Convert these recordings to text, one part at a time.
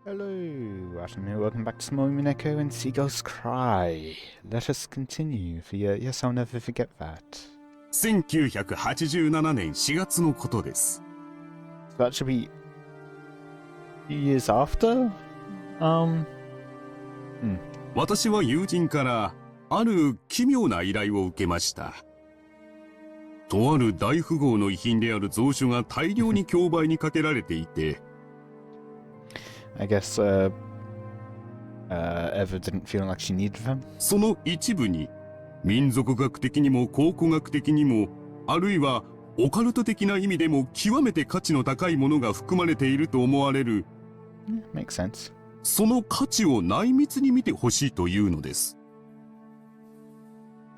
Hello, Watem here. Welcome back to some more Umineko When They Cry. Let us continue, for yes, I'll never forget that. 1987年4月のことです。 So that should be years after? 私は友人からある奇妙な依頼を受けました。とある大富豪の遺品である蔵書が大量に競売にかけられていて、I guess, Eva didn't feel like she needed them. その一部に民族学的にも考古学的にも、あるいはオカルト的な意味でも極めて価値の高いものが含まれていると思われる。Makes sense. その価値を内密に見てほしいというのです。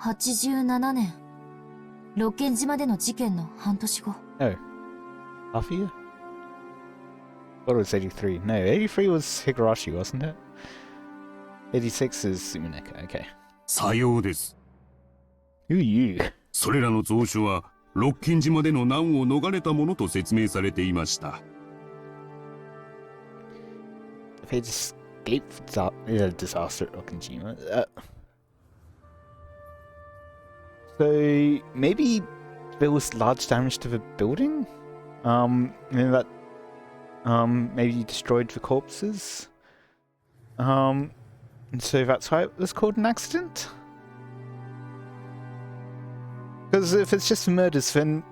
87年、六軒島での事件の半年後。Oh. Half a year? I thought it was 83. No, 83 was Higurashi, wasn't it? 86 is Umineko, okay. さようです。Who are you? それらの蔵書は六軒島での難を逃れたものと説明されていました。If they escaped disaster at Okajima. So maybe there was large damage to the building? Maybe that maybe destroyed the corpses? And so that's why it was called an accident? Because if it's just murders, then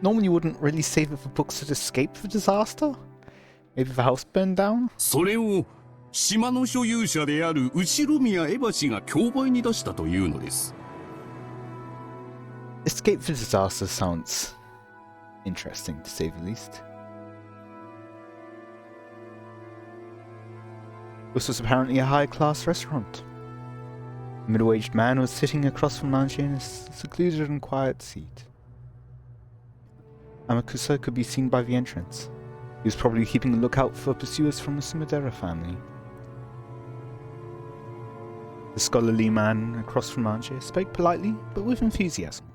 normally you wouldn't really say that the books had escaped the disaster? Maybe the house burned down? それを島の所有者である後宮エバ氏が競売に出したというのです。Escape the disaster sounds interesting, to say the least. This was apparently a high-class restaurant. A middle-aged man was sitting across from Lange in a secluded and quiet seat. Amakusa could be seen by the entrance. He was probably keeping a lookout for pursuers from the Sumidera family. The scholarly man across from Lange spoke politely, but with enthusiasm.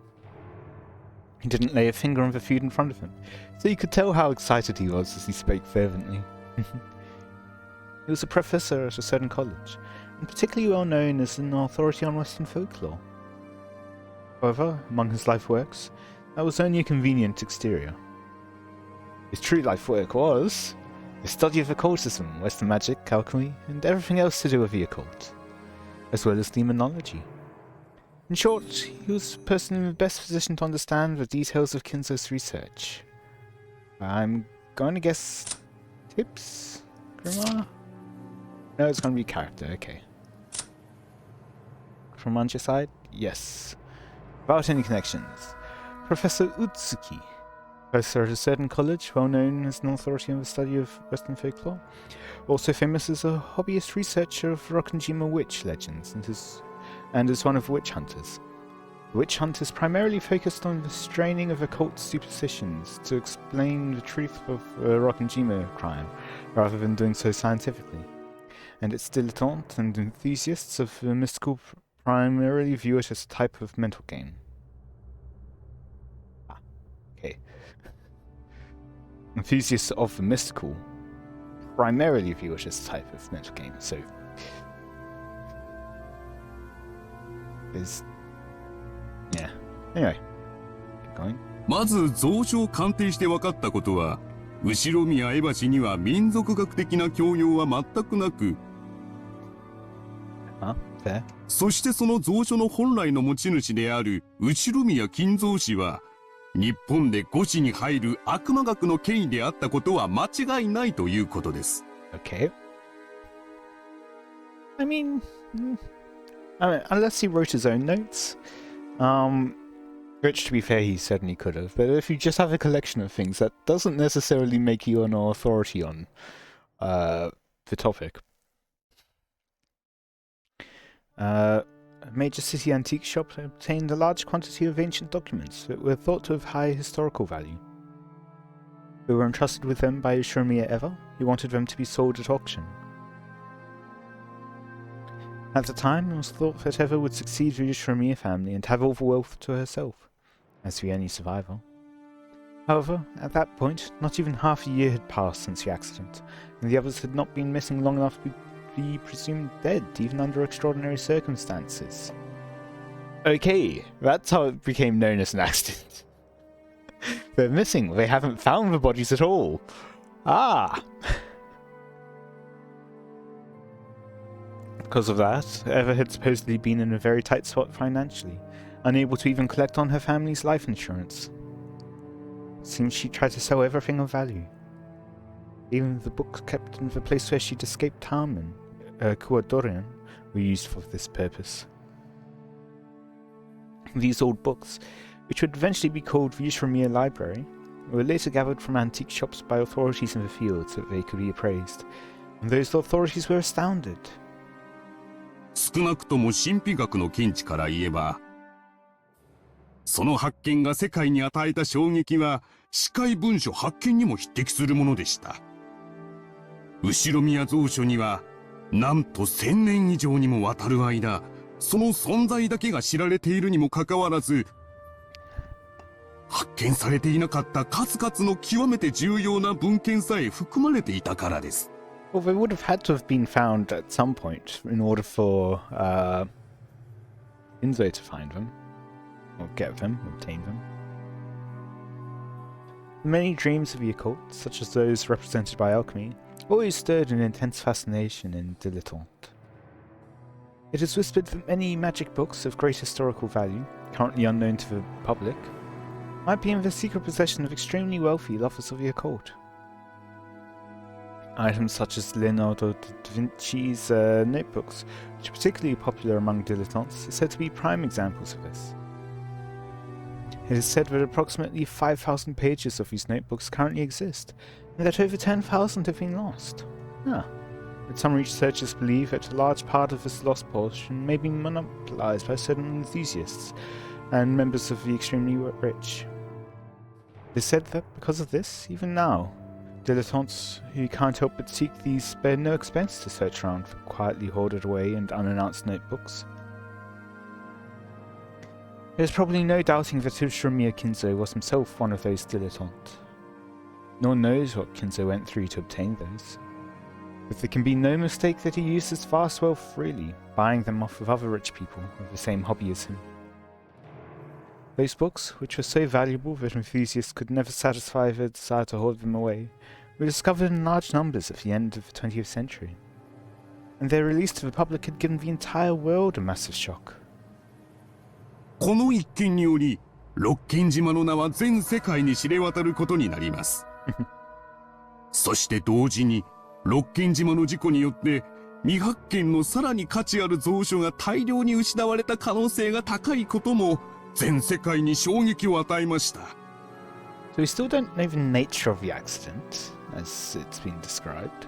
He didn't lay a finger on the food in front of him, so you could tell how excited he was as he spoke fervently. He was a professor at a certain college, and particularly well known as an authority on Western folklore. However, among his life works, that was only a convenient exterior. His true life work was the study of occultism, Western magic, alchemy, and everything else to do with the occult, as well as demonology. In short, he was the person in the best position to understand the details of Kinzo's research. I'm going to guess tips? Grimoire? No, it's going to be character, okay. From Mancha's side? Yes. Without any connections. Professor Utsuki, professor at a certain college, well known as an authority on the study of Western folklore. Also famous as a hobbyist researcher of Rokkenjima witch legends and as one of witch hunters. The witch hunt is primarily focused on the straining of occult superstitions to explain the truth of Rokkenjima crime, rather than doing so scientifically. And its dilettantes and enthusiasts of the mystical primarily view it as a type of mental game. Ah, okay. Enthusiasts of the mystical primarily view it as a type of mental game, so... Yeah. Anyway. Keep going. まず蔵書を鑑定して分かったことは、後宮エバ氏には民族学的な教養は全くなく、そしてその蔵書の本来の持ち主である後宮金蔵氏は、日本で御師に入る悪魔学の権威であったことは間違いないということです。Okay. I mean, unless he wrote his own notes. Which, to be fair, he certainly could have. But if you just have a collection of things, that doesn't necessarily make you an authority on the topic. A major city antique shop obtained a large quantity of ancient documents that were thought to have high historical value. They were entrusted with them by Ushirimiya Eva, who wanted them to be sold at auction. At the time, it was thought that Eva would succeed the Ushirimiya family and have all the wealth to herself, as the only survivor. However, at that point, not even half a year had passed since the accident, and the others had not been missing long enough to be presumed dead, even under extraordinary circumstances. Okay, that's how it became known as an accident. They're missing, they haven't found the bodies at all. Ah! Because of that, Eva had supposedly been in a very tight spot financially, unable to even collect on her family's life insurance. It seems she tried to sell everything of value. Even the books kept in the place where she'd escaped harm in, Kuadorian, were used for this purpose. These old books, which would eventually be called the Ushiramiya Library, were later gathered from antique shops by authorities in the field so that they could be appraised, and those authorities were astounded. 少なくとも神秘学の見地から言えば、その発見が世界に与えた衝撃は、司会文書発見にも匹敵するものでした。後宮蔵書には、なんと1000年以上にもわたる間、その存在だけが知られているにもかかわらず、発見されていなかった数々の極めて重要な文献さえ含まれていたからです。Well, they would have had to have been found at some point in order for Inzo to find them, or get them, obtain them. Many dreams of the occult, such as those represented by alchemy, always stirred an intense fascination in dilettante. It is whispered that many magic books of great historical value, currently unknown to the public, might be in the secret possession of extremely wealthy lovers of the occult. Items such as Leonardo da Vinci's notebooks, which are particularly popular among dilettantes, are said to be prime examples of this. It is said that approximately 5,000 pages of these notebooks currently exist, and that over 10,000 have been lost. But some researchers believe that a large part of this lost portion may be monopolized by certain enthusiasts and members of the extremely rich. It is said that because of this, even now, dilettantes who can't help but seek these spare no expense to search around for quietly hoarded away and unannounced notebooks. There's probably no doubting that Ushiramiya Kinzo was himself one of those dilettantes. No one knows what Kinzo went through to obtain those. But there can be no mistake that he used his vast wealth freely, buying them off of other rich people with the same hobby as him. Those books, which were so valuable that enthusiasts could never satisfy their desire to hoard them away, were discovered in large numbers at the end of the 20th century, and their release to the public had given the entire world a massive shock. この一件により、六軒島の名は全世界に知れ渡ることになります。そして同時に、六軒島の事故によって、未発見のさらに価値ある蔵書が大量に失われた可能性が高いことも、全世界に衝撃を与えました。So we still don't know the nature of the accident, as it's been described.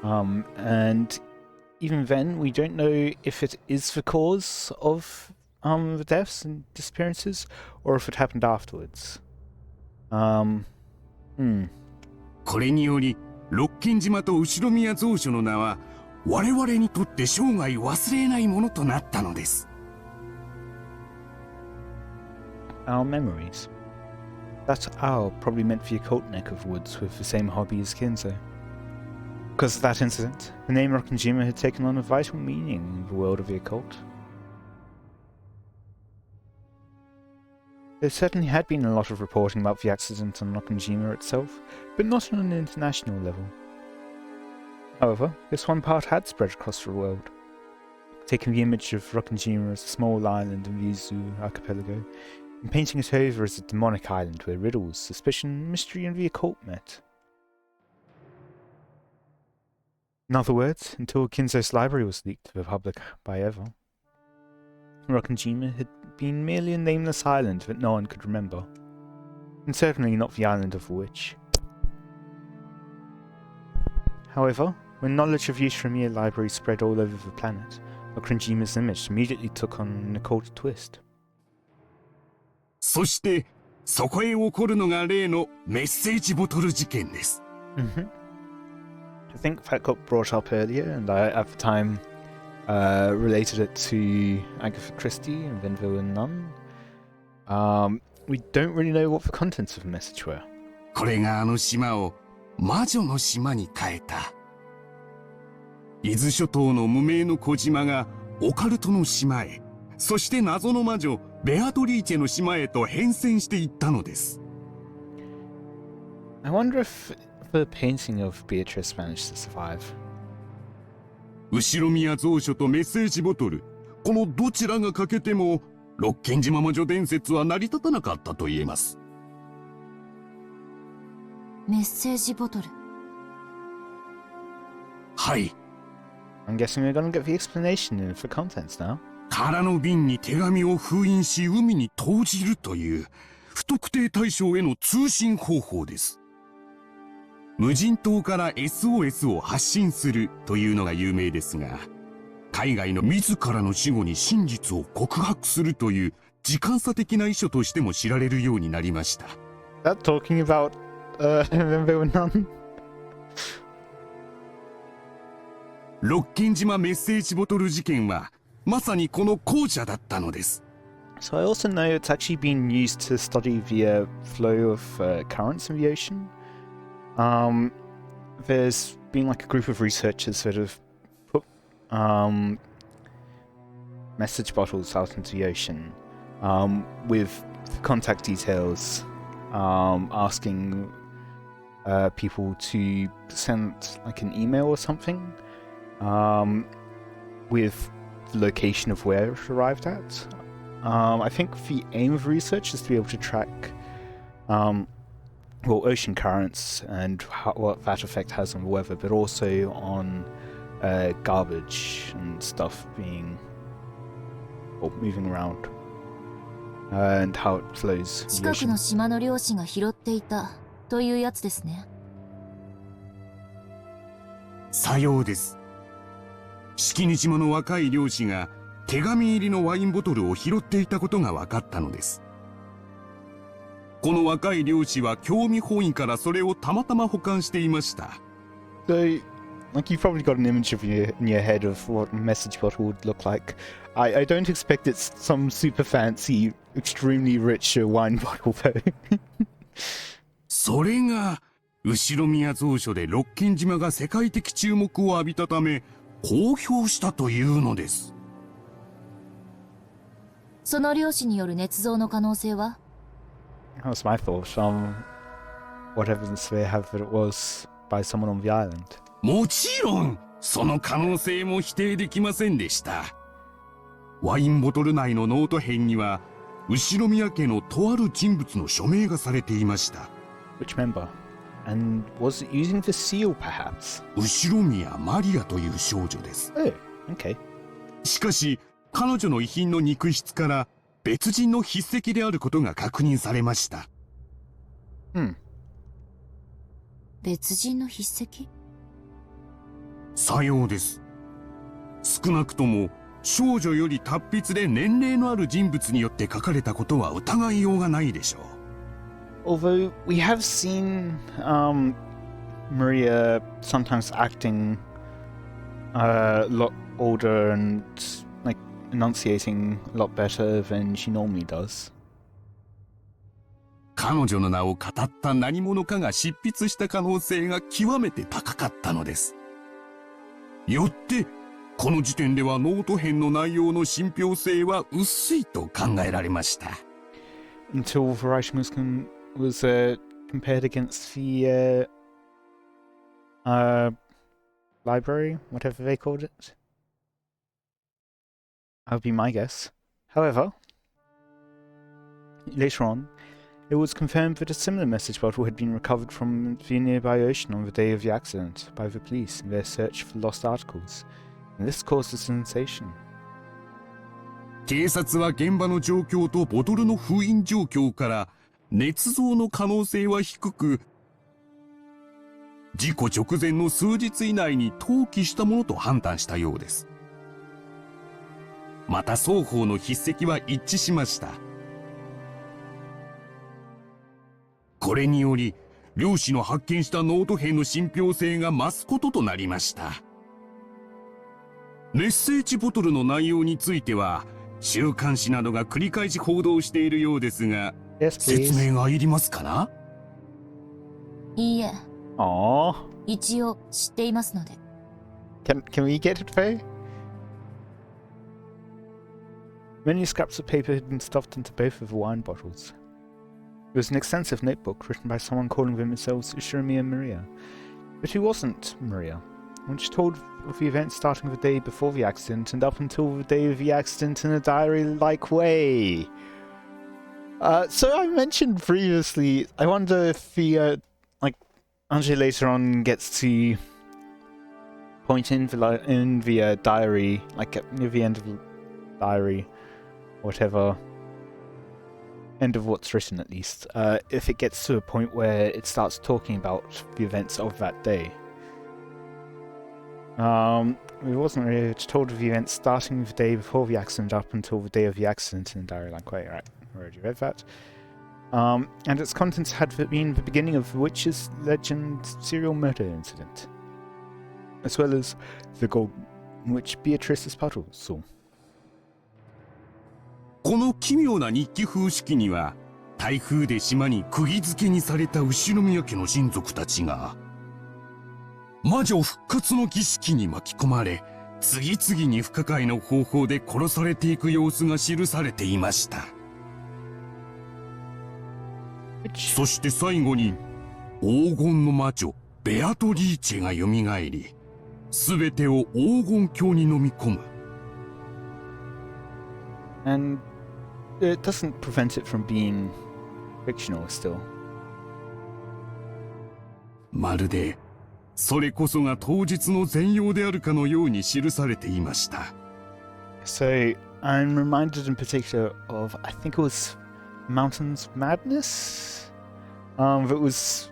And even then, we don't know if it is the cause of the deaths and disappearances, or if it happened afterwards. これにより、六軒島と後宮蔵書の名は、我々にとって生涯忘れないものとなったのです。Our memories. That owl probably meant the occult neck of woods with the same hobby as Kinzo. Because of that incident, the name Rokkenjima had taken on a vital meaning in the world of the occult. There certainly had been a lot of reporting about the accident on Rokkenjima itself, but not on an international level. However, this one part had spread across the world, taking the image of Rokkenjima as a small island in the Izu archipelago, and painting it over as a demonic island where riddles, suspicion, mystery and the occult met. In other words, until Kinzo's library was leaked to the public by Eva, Rokkenjima had been merely a nameless island that no one could remember, and certainly not the island of the witch. However, when knowledge of Ushiramiya Library spread all over the planet, Rokkenjima's image immediately took on an occult twist. そして、そこへ起こるのが例のメッセージボトル事件です。I think that got brought up earlier, and I, at the time, related it to Agatha Christie and Then Villain Nun. we don't really know what the contents of the message were. これがあの島を魔女の島に変えた。伊豆諸島の無名の小島がオカルトの島へ、そして謎の魔女ベアトリーチェの島へと変遷していったのです。I wonder if the painting of Beatrice managed to survive. 後ろ宮蔵書とメッセージボトル、このどちらが欠けても六軒島魔女伝説は成り立たなかったと言えます。メッセージボトル。はい。I'm guessing we're gonna get the explanation in the contents now. 空の瓶に手紙を封印し海に投じるという不特定対象への通信方法です。無人島から SOS を発信するというのが有名ですが、海外の自らの死後に真実を告白するという時間差的な遺書としても知られるようになりました。That talking about when they were none. 六軒島メッセージボトル事件はまさにこの後者だったのです。So I also know it's actually been used to study the flow of currents in the ocean. There's been like a group of researchers that have put message bottles out into the ocean with contact details, asking people to send like an email or something with the location of where it arrived at. I think the aim of research is to be able to track ocean currents and what that effect has on the weather, but also on garbage and stuff being moving around and how it flows. 近くの島の漁師が拾っていたというやつですね。さようです。式根島の若い漁師が手紙入りのワインボトルを拾っていたことが分かったのです。この若い漁師は興味本位からそれをたまたま保管していました。So, like you've probably got an image of in your head of what a message bottle would look like. I don't expect it's some super fancy, extremely rich wine bottle though. それが後ろ宮蔵書で六軒島が世界的注目を浴びたため公表したというのです。その漁師による捏造の可能性は？ That's my thought. What evidence do they have that it was by someone on the island? もちろんその可能性も否定できませんでした。ワインボトル内のノート片には後ろ宮家のとある人物の署名がされていました。Which member? And was it using the seal, perhaps? 後宮マリアという少女です。Oh, okay. しかし彼女の遺品の肉質から別人の筆跡であることが確認されました。別人の筆跡？さようです。少なくとも少女より達筆で年齢のある人物によって書かれたことは疑いようがないでしょう。Although we have seen Maria sometimes acting a lot older and like enunciating a lot better than she normally does. 彼女の名を語った何者かが執筆した可能性が極めて高かったのです。よってこの時点ではノート編の内容の信憑性は薄いと考えられました。Until the writing was compared against the library, whatever they called it. That would be my guess. However, later on, it was confirmed that a similar message bottle had been recovered from the nearby ocean on the day of the accident by the police in their search for lost articles, and this caused a sensation. 警察は現場の状況とボトルの封印状況から捏造の可能性は低く、事故直前の数日以内に投棄したものと判断したようです。また双方の筆跡は一致しました。これにより漁師の発見したノート片の信憑性が増すこととなりました。メッセージボトルの内容については週刊誌などが繰り返し報道しているようですが、Yes, 説 please. 明がいりますかな？いいえ、 Aww. 一応知っていますので。 Can we get it, Faye? Many scraps of paper had been stuffed into both of the wine bottles. It was an extensive notebook written by someone calling themselves Ushirumi and Maria. But who wasn't Maria? When she told of the events starting the day before the accident and up until the day of the accident in a diary-like way. So I mentioned previously, I wonder if the, Ange later on gets to point in the diary, near the end of the diary, whatever, end of what's written at least, if it gets to a point where it starts talking about the events of that day. It wasn't really told of the events starting the day before the accident up until the day of the accident in a diary-like way, right? I already read that. And its contents had been the beginning of the witch's legend serial murder incident, as well as the gold which Beatrice's puzzle saw. この奇妙な日記風式には、台風で島に釘付けにされた後宮家の親族たちが、魔女復活の儀式に巻き込まれ、次々に不可解な方法で殺されていく様子が記されていました。そして最後に、黄金の魔女ベアトリーチェが蘇り、すべてを黄金鏡に飲み込む。And it doesn't prevent it from being fictional still. まるで、それこそが当日の全容であるかのように記されていました。So I'm reminded in particular of, I think it was Mountain's Madness. That was,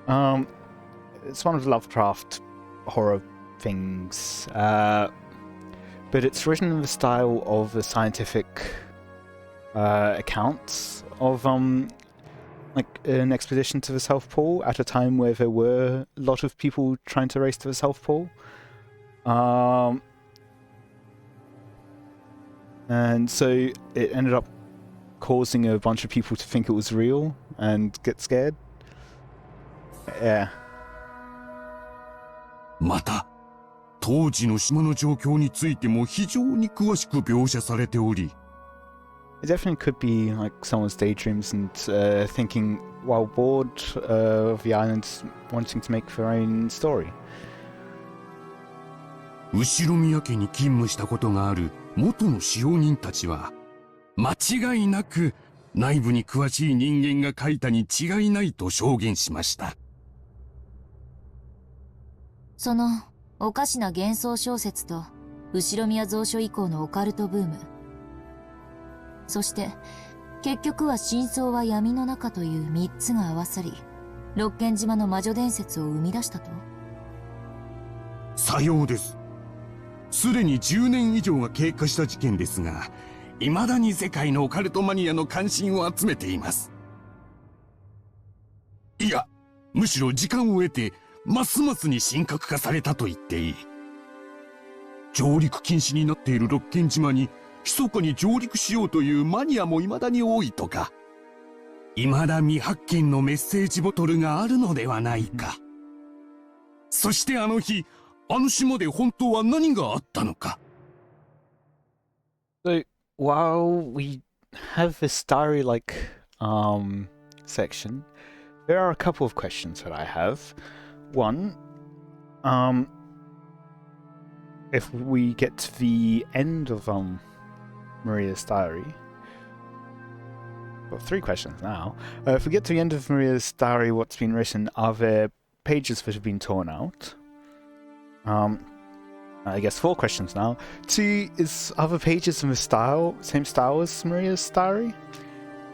it's one of the Lovecraft horror things, but it's written in the style of the scientific accounts of an expedition to the South Pole at a time where there were a lot of people trying to race to the South Pole. And so it ended up causing a bunch of people to think it was real and get scared. Yeah. また、当時の島の状況についても非常に詳しく描写されており、It definitely could be like someone's daydreams and thinking while bored of the island, wanting to make their own story. 後宮家に勤務したことがある元の使用人たちは、間違いなく内部に詳しい人間が書いたに違いないと証言しました。そのおかしな幻想小説と後宮蔵書以降のオカルトブーム、そして結局は真相は闇の中という3つが合わさり、六軒島の魔女伝説を生み出したと。さようです。すでに10年以上が経過した事件ですが、未だに世界のオカルトマニアの関心を集めています。いや、むしろ時間を得てますますに深刻化されたと言っていい。上陸禁止になっている六軒島に密かに上陸しようというマニアも未だに多いとか、未だ未発見のメッセージボトルがあるのではないか。そしてあの日、あの島で本当は何があったのか。So while we have this diary-like section, there are a couple of questions that I have. One, if we get to the end of Maria's diary, well, 3 questions now. If we get to the end of Maria's diary, what's been written? Are there pages that have been torn out? I guess 4 questions now. 2, is other pages in the same style as Maria's diary?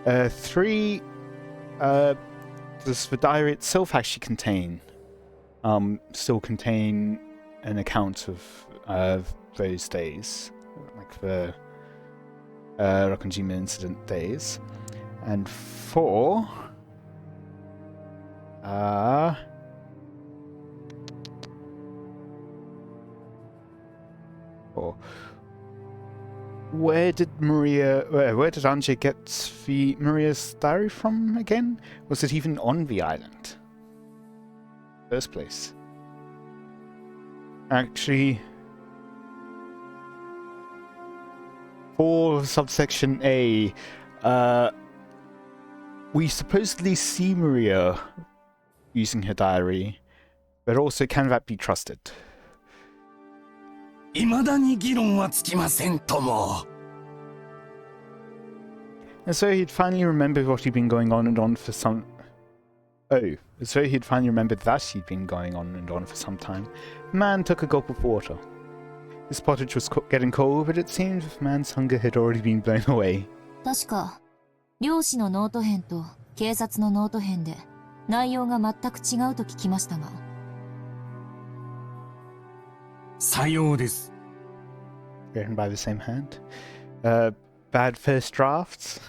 3, does the diary itself actually still contain an account of those days, like the Rokonjima incident days? And 4, where did Anjay get the Maria's diary from again? Was it even on the island? First place. Actually, for subsection A, we supposedly see Maria using her diary, but also can that be trusted? 未だに議論はつきませんとも。 And so he'd finally remembered what he'd been going on and on for some... Oh, as though he'd finally remembered that he'd been going on and on for some time. The man took a gulp of water. His pottage was getting cold, but it seemed the man's hunger had already been blown away. 確か、漁師のノート編と警察のノート編で内容が全く違うと聞きましたが。さようです。 Written by the same hand. Bad first drafts?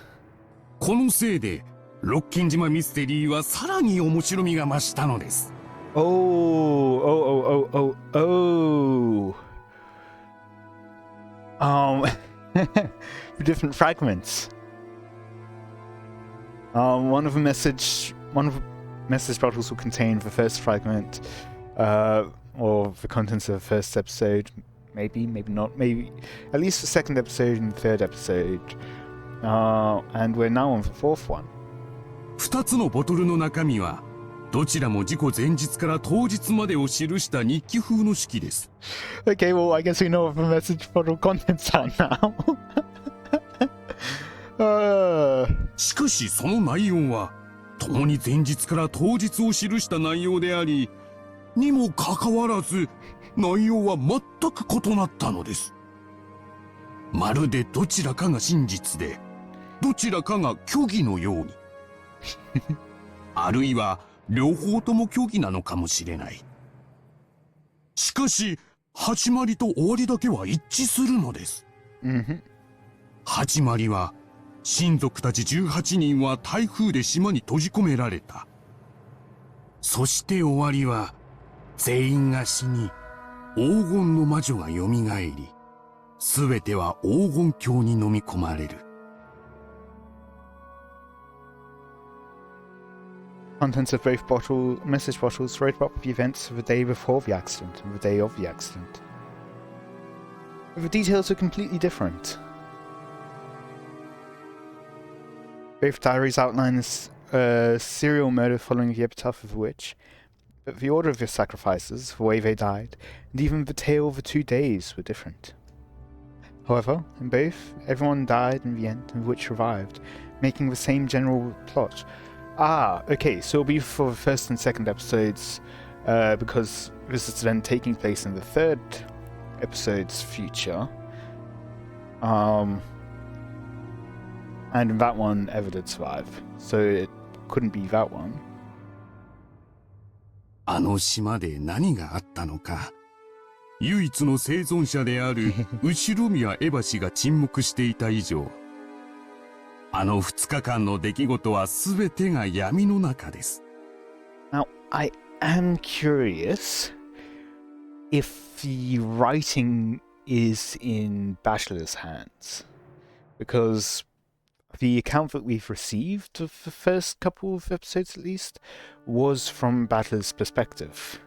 このせいで、ロッキン島ミステリーはさらに面白みが増したのです。Different fragments. One of the message bottles will contain the first fragment, or the contents of the first episode. Maybe, maybe not. Maybe at least the second episode and the third episode. And we're now on the fourth one. 2つのボトルの中身は、どちらも事故前日から当日までを記した日記風の式です。Okay, well, I guess we know what the message bottle contents are now. しかしその内容は、共に前日から当日を記した内容であり、にもかかわらず、内容は全く異なったのです。まるでどちらかが真実で、どちらかが虚偽のように。あるいは両方とも虚偽なのかもしれない。しかし始まりと終わりだけは一致するのです。始まりは親族たち18人は台風で島に閉じ込められた。そして終わりは全員が死に黄金の魔女がよみがえり、すべては黄金鏡に飲み込まれる。Contents of both message bottles wrote about the events of the day before the accident and the day of the accident. But the details were completely different. Both diaries outline a serial murder following the epitaph of a witch, but the order of the sacrifices, the way they died, and even the tale of the 2 days were different. However, in both, everyone died in the end and the witch revived, making the same general plot. Okay, so it'll be for the first and second episodes, because this is then taking place in the third episode's future. And in that one, Eva did survive, so it couldn't be that one. あの島で何があったのか。唯一の生存者である後ろ宮エヴァ氏が沈黙していた以上、あの2日間の出来事は全てが闇の中です。Now, I am curious if the writing is in Bachelor's hands, because the account that we've received of the first couple of episodes at least was from Bachelor's perspective.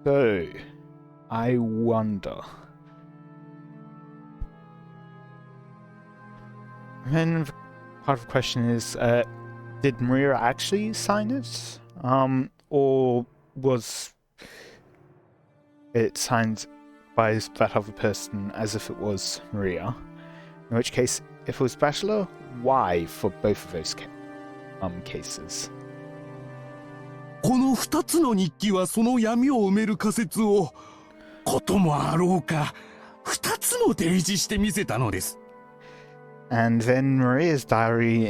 So, I wonder. Then part of the question is, did Maria actually sign it? Or was it signed by that other person as if it was Maria? In which case, if it was Bachelor, why for both of those cases? この2つの日記はその闇を埋める仮説を、こともあろうか、2つも提示してみせたのです。And then Maria's diary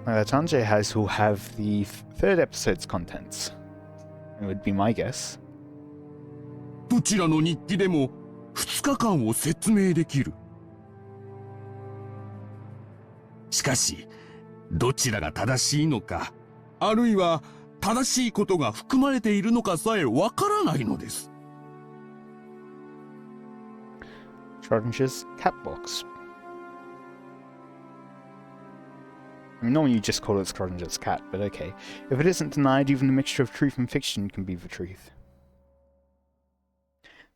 that Anjay has will have the third episode's contents. It would be my guess. どちらの日記でも2日間を説明できる。しかし、どちらが正しいのか、あるいは正しいことが含まれているのかさえわからないのです。Schrodinger's cat box. I mean, normally you just call it Schrodinger's cat, but okay. If it isn't denied, even a mixture of truth and fiction can be the truth.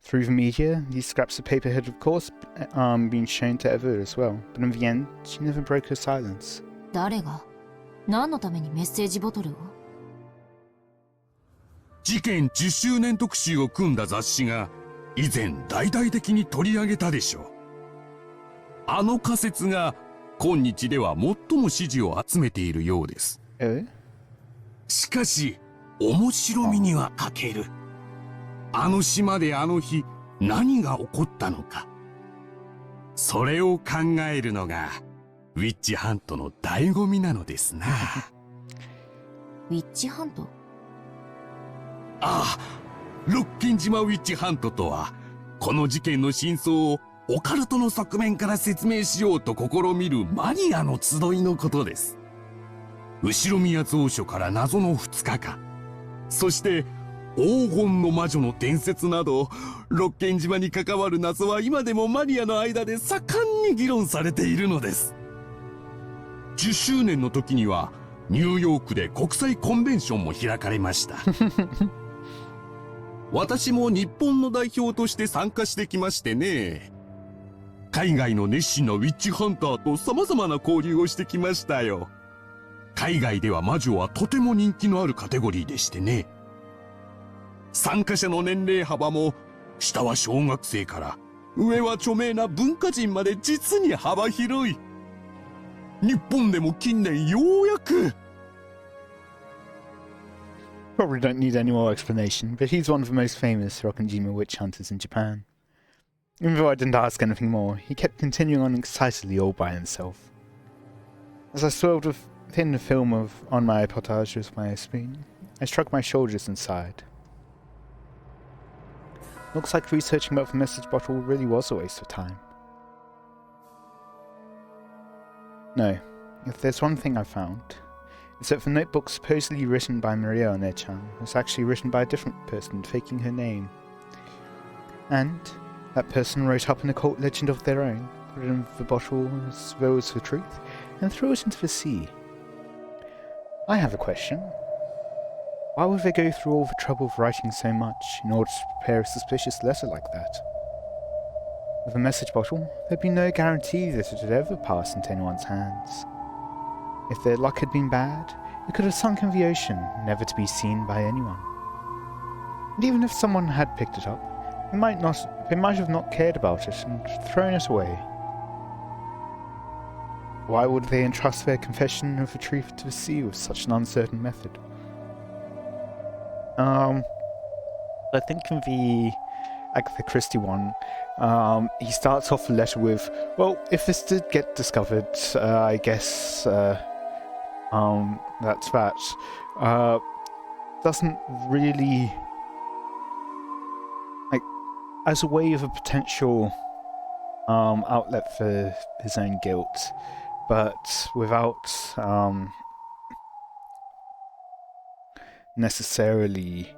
Through the media, these scraps of paper had of course been shown to Eva as well, but in the end, she never broke her silence. 誰が何のためにメッセージボトルを？事件10周年特集を組んだ雑誌が以前大々的に取り上げたでしょう。あの仮説が今日では最も支持を集めているようです。しかし面白みには欠ける。あの島であの日何が起こったのか、それを考えるのがウィッチハントの醍醐味なのですな。ウィッチハント？ああ、ロッキン島ウィッチハントとは、この事件の真相をオカルトの側面から説明しようと試みるマニアの集いのことです。後宮蔵書から謎の2日間、そして黄金の魔女の伝説など、ロッケン島に関わる謎は今でもマニアの間で盛んに議論されているのです。10周年の時にはニューヨークで国際コンベンションも開かれました。私も日本の代表として参加してきましてね。海外の熱心なウィッチハンターと様々な交流をしてきましたよ。海外では魔女はとても人気のあるカテゴリーでしてね。参加者の年齢幅も、下は小学生から上は著名な文化人まで実に幅広い。日本でも近年ようやく。Probably don't need any more explanation, but he's one of the most famous Rokkenjima witch hunters in Japan. Even though I didn't ask anything more, he kept continuing on excitedly all by himself. As I swirled within the film on my portage with my spoon, I shrugged my shoulders and sighed. Looks like researching about the message bottle really was a waste of time. No, if there's one thing I found, it's that the notebook supposedly written by Maria One-chan was actually written by a different person faking her name. And that person wrote up an occult legend of their own, put it in the bottle as though it's the truth, and threw it into the sea. I have a question. Why would they go through all the trouble of writing so much in order to prepare a suspicious letter like that? With a message bottle, there'd be no guarantee that it would ever pass into anyone's hands. If their luck had been bad, it could have sunk in the ocean, never to be seen by anyone. And even if someone had picked it up, they might have not cared about it and thrown it away. Why would they entrust their confession of the truth to the sea with such an uncertain method? I think in the Agatha Christie one, he starts off the letter with, well, if this did get discovered, I guess, that's that. Doesn't really, like, as a way of a potential outlet for his own guilt, but without necessarily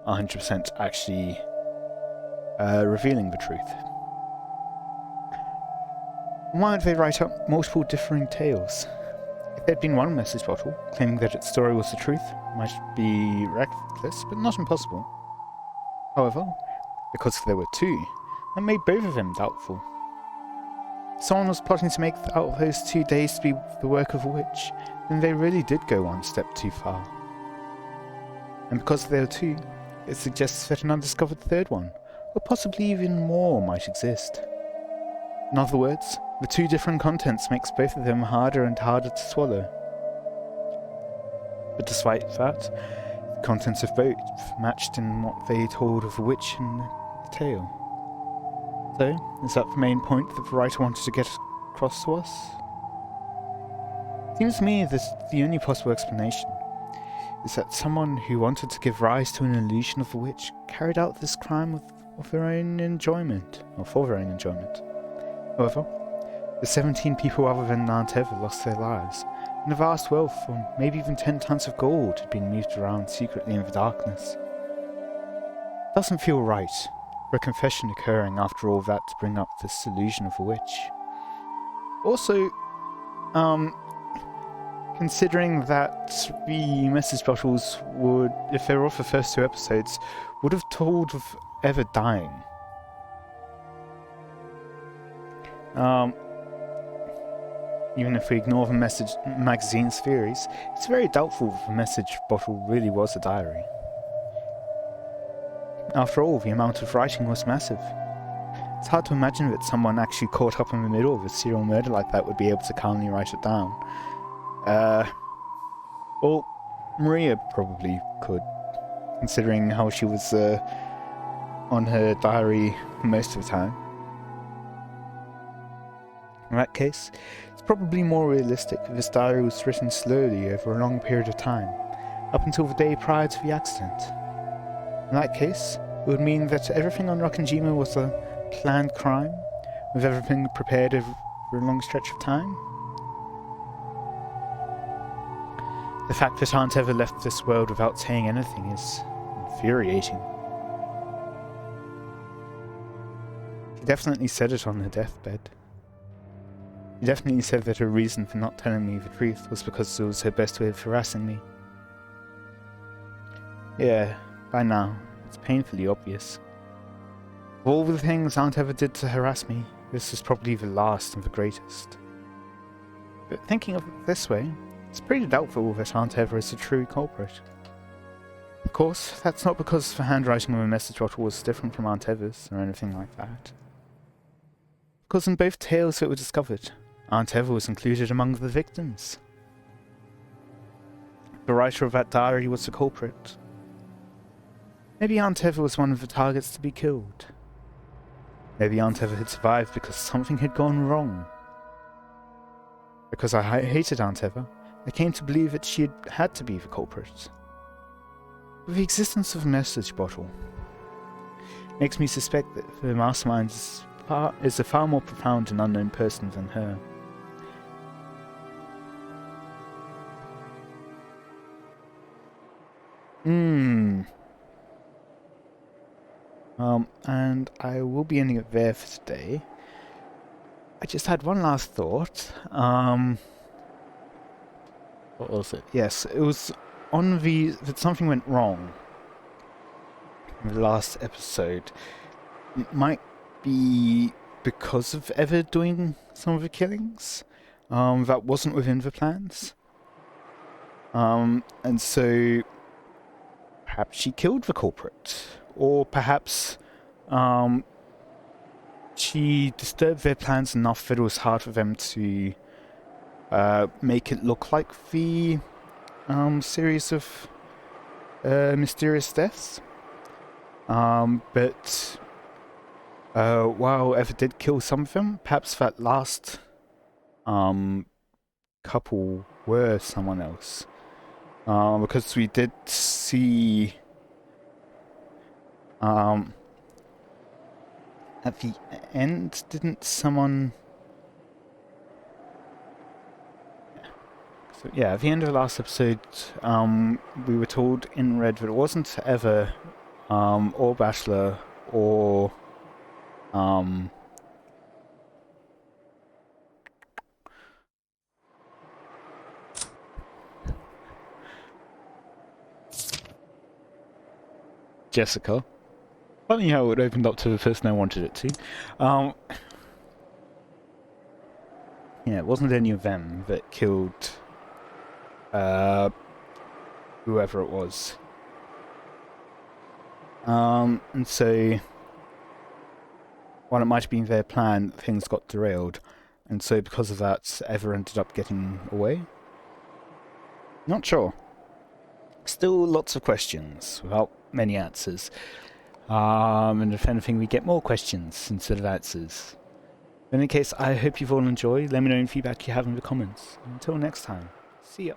100% actually revealing the truth. Why would they write up multiple differing tales? If there'd been one message bottle claiming that its story was the truth, it might be reckless, but not impossible. However, because there were two, that made both of them doubtful. If someone was plotting to make out of those 2 days to be the work of a witch, then they really did go one step too far. And because there were two, it suggests that an undiscovered third one, or possibly even more, might exist. In other words, the two different contents makes both of them harder and harder to swallow. But despite that, the contents of both matched in what they told of the witch in the tale. So, is that the main point that the writer wanted to get across to us? Seems to me that the only possible explanation is that someone who wanted to give rise to an illusion of the witch carried out this crime of their own enjoyment, or for their own enjoyment. However, the 17 people other than Nanteva lost their lives, and a vast wealth, or maybe even 10 tons of gold, had been moved around secretly in the darkness. Doesn't feel right, for a confession occurring after all that to bring up this illusion of a witch. Also, considering that the message bottles would, if they were off the first 2 episodes, would have told of Ever dying. Even if we ignore the magazine's theories, it's very doubtful if the message bottle really was a diary. After all, the amount of writing was massive. It's hard to imagine that someone actually caught up in the middle of a serial murder like that would be able to calmly write it down. Well, Maria probably could, considering how she was on her diary most of the time. In that case, it's probably more realistic that this diary was written slowly over a long period of time, up until the day prior to the accident. In that case, it would mean that everything on Rokkenjima was a planned crime, with everything prepared over a long stretch of time. The fact that Aunt Eva left this world without saying anything is infuriating. She definitely said it on her deathbed. She definitely said that her reason for not telling me the truth was because it was her best way of harassing me. Yeah, by now, it's painfully obvious. Of all the things Aunt Eva did to harass me, this is probably the last and the greatest. But thinking of it this way, it's pretty doubtful that Aunt Eva is the true culprit. Of course, that's not because the handwriting of a message bottle was different from Aunt Eva's or anything like that. Because in both tales that were discovered, Aunt Eva was included among the victims. The writer of that diary was the culprit. Maybe Aunt Eva was one of the targets to be killed. Maybe Aunt Eva had survived because something had gone wrong. Because I hated Aunt Eva, I came to believe that she had to be the culprit. But the existence of a message bottle makes me suspect that the mastermind is a far more profound and unknown person than her. And I will be ending it there for today. I just had one last thought. What was it? Yes, it was on that something went wrong in the last episode. It might be because of Eva doing some of the killings. That wasn't within the plans. And so perhaps she killed the culprit. Or perhaps she disturbed their plans enough that it was hard for them to make it look like the series of mysterious deaths. But while Eva did kill some of them, perhaps that last couple were someone else. Because we did see at the end, didn't someone... So, yeah, at the end of the last episode, we were told in red that it wasn't Eva, or Bachelor, or... Jessica. Funny how it opened up to the person I wanted it to. Yeah, it wasn't any of them that killed whoever it was. And so, while it might have been their plan, things got derailed. And so because of that, Eva ended up getting away? Not sure. Still lots of questions, without many answers. And if anything, we get more questions instead of answers. In any case, I hope you've all enjoyed. Let me know any feedback you have in the comments. Until next time, see ya.